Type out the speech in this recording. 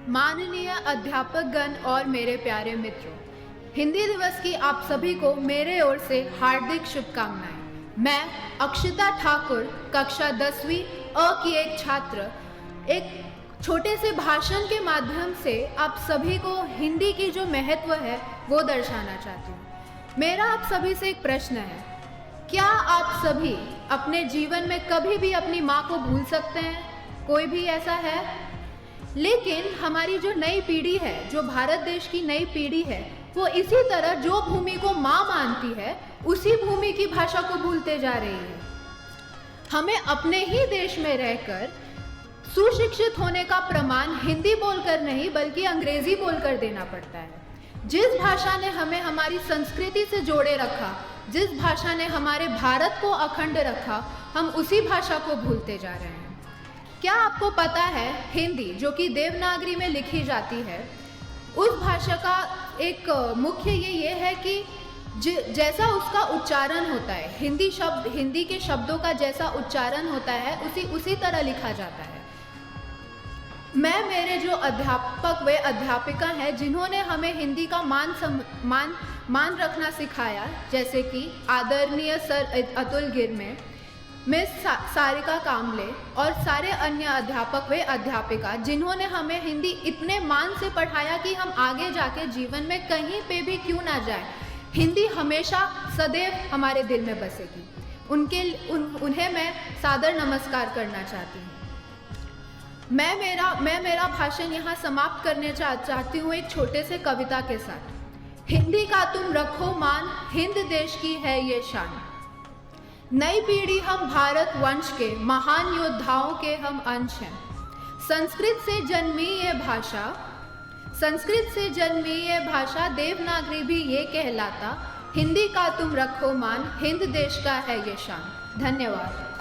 माननीय अध्यापकगण और मेरे प्यारे मित्रों, हिंदी दिवस की आप सभी को मेरे ओर से हार्दिक शुभकामनाएं। मैं अक्षिता ठाकुर, कक्षा 10वीं अ की एक छात्र, एक छोटे से भाषण के माध्यम से आप सभी को हिंदी की जो महत्व है वो दर्शाना चाहती हूँ। मेरा आप सभी से एक प्रश्न है, क्या आप सभी अपने जीवन में कभी भी अपनी माँ को भूल सकते हैं? कोई भी ऐसा है? लेकिन हमारी जो नई पीढ़ी है, जो भारत देश की नई पीढ़ी है, वो इसी तरह जो भूमि को माँ मानती है उसी भूमि की भाषा को भूलते जा रही है। हमें अपने ही देश में रहकर सुशिक्षित होने का प्रमाण हिंदी बोलकर नहीं बल्कि अंग्रेजी बोलकर देना पड़ता है। जिस भाषा ने हमें हमारी संस्कृति से जोड़े रखा, जिस भाषा ने हमारे भारत को अखंड रखा, हम उसी भाषा को भूलते जा रहे हैं। क्या आपको पता है, हिंदी जो कि देवनागरी में लिखी जाती है, उस भाषा का एक मुख्य ये है कि जैसा उसका उच्चारण होता है, हिंदी के शब्दों का जैसा उच्चारण होता है उसी तरह लिखा जाता है। मैं मेरे जो अध्यापक व अध्यापिका हैं जिन्होंने हमें हिंदी का मान रखना सिखाया, जैसे कि आदरणीय सर अतुल गिरमे, मिस सारिका कामले और सारे अन्य अध्यापक व अध्यापिका जिन्होंने हमें हिंदी इतने मान से पढ़ाया कि हम आगे जाके जीवन में कहीं पे भी क्यों ना जाए, हिंदी हमेशा सदैव हमारे दिल में बसेगी। उन्हें मैं सादर नमस्कार करना चाहती हूँ। मैं मेरा भाषण यहाँ समाप्त करने चाहती हूँ एक छोटे से कविता के साथ। हिंदी का तुम रखो मान, हिंद देश की है ये शान। नई पीढ़ी हम भारत वंश के, महान योद्धाओं के हम अंश हैं। संस्कृत से जन्मी ये भाषा, देवनागरी भी ये कहलाता। हिंदी का तुम रखो मान, हिंद देश का है ये शान। धन्यवाद।